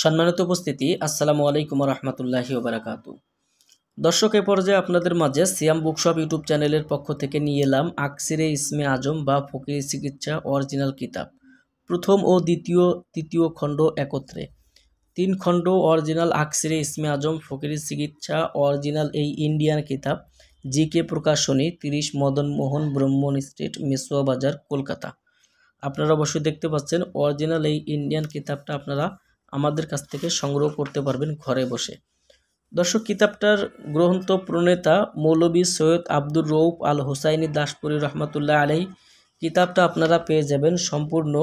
সম্মানিত উপস্থিতি, আসসালামু আলাইকুম রহমতুল্লাহি ওবারাকাতু। দর্শক, এ পর্যায়ে আপনাদের মাঝে সিয়াম বুকশপ ইউটিউব চ্যানেলের পক্ষ থেকে নিয়ে এলাম আকসিরে ইসমে আজম বা ফকির চিকিৎসা অরিজিনাল কিতাব প্রথম ও তৃতীয় খণ্ড একত্রে। 3 খণ্ড অরিজিনাল আকসিরে ইসমে আজম ফকির চিকিৎসা অরিজিনাল এই ইন্ডিয়ান কিতাব, জিকে প্রকাশনী, 30 মদন মোহন ব্রহ্মণ স্ট্রিট, মিসওয়া বাজার, কলকাতা। আপনারা অবশ্যই দেখতে পাচ্ছেন অরিজিনাল এই ইন্ডিয়ান কিতাবটা আপনারা আমাদের কাছ থেকে সংগ্রহ করতে পারবেন ঘরে বসে। দর্শক, কিতাবটার গ্রন্থ প্রণেতা মৌলভী সৈয়দ আব্দুর রউফ আল হুসাইনি দাসপুরী রহমতুল্লাহ আলাইহি। কিতাবটা আপনারা পেয়ে যাবেন সম্পূর্ণ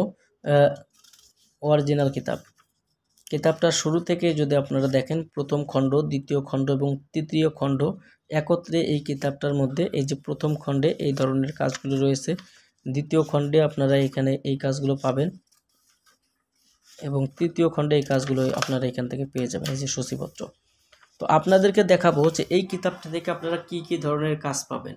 অরিজিনাল কিতাব। কিতাবটা শুরু থেকে যদি আপনারা দেখেন, প্রথম খণ্ড, দ্বিতীয় খণ্ড এবং তৃতীয় খণ্ড একত্রে এই কিতাবটার মধ্যে। এই যে প্রথম খণ্ডে এই ধরনের কাজগুলো রয়েছে, দ্বিতীয় খণ্ডে আপনারা এখানে এই কাজগুলো পাবেন এবং তৃতীয় খণ্ডে এই কাজগুলো আপনারা এখান থেকে পেয়ে যাবেন, এই যে সূচিপত্র। তো আপনাদেরকে দেখাবো যে এই কিতাবটা থেকে আপনারা কি কি ধরনের কাজ পাবেন।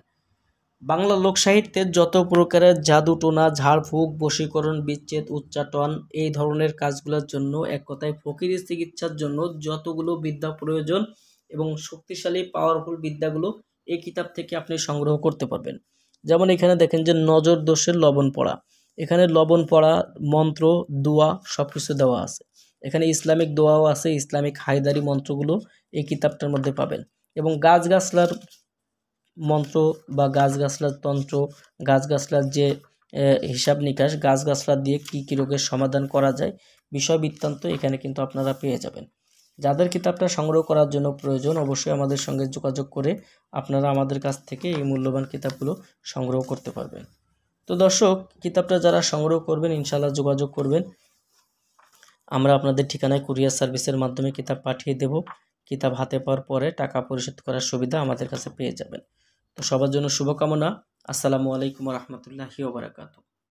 বাংলা লোক সাহিত্যের যত প্রকারের জাদুটোনা, ঝাড়ফুঁক, বশীকরণ, বিচ্ছেদ, উচ্চাটন, এই ধরনের কাজগুলোর জন্য, এক কথায় ফকিরি চিকিৎসার জন্য যতগুলো বিদ্যা প্রয়োজন এবং শক্তিশালী পাওয়ারফুল বিদ্যাগুলো এই কিতাব থেকে আপনি সংগ্রহ করতে পারবেন। যেমন এখানে দেখেন যে নজর দোষের লবণ পড়া, এখানে লবণ পড়া, মন্ত্র, দোয়া সব কিছু দেওয়া আছে। এখানে ইসলামিক দোয়াও আছে, ইসলামিক হায়দারি মন্ত্রগুলো এই কিতাবটার মধ্যে পাবেন। এবং গাছগাছলার মন্ত্র বা গাছগাছলার তন্ত্র, গাছগাছলার যে হিসাব নিকাশ, গাছগাছলা দিয়ে কী রোগের সমাধান করা যায়, বিষয় বৃত্তান্ত এখানে কিন্তু আপনারা পেয়ে যাবেন। যাদের কিতাবটা সংগ্রহ করার জন্য প্রয়োজন, অবশ্যই আমাদের সঙ্গে যোগাযোগ করে আপনারা আমাদের কাছ থেকে এই মূল্যবান কিতাবগুলো সংগ্রহ করতে পারবেন। তো দর্শক, কিতাবটা যারা সংগ্রহ করবেন ইনশাআল্লাহ যোগাযোগ করবেন। আমরা আপনাদের ঠিকানায় কুরিয়ার সার্ভিসের মাধ্যমে কিতাব পাঠিয়ে দেব। কিতাব হাতে পাওয়ার পরে টাকা পরিশোধ করার সুবিধা আমাদের কাছে পেয়ে যাবেন। তো সবার জন্য শুভকামনা। আসসালামু আলাইকুম রহমতুল্লাহি ওয়া বারাকাতুহু।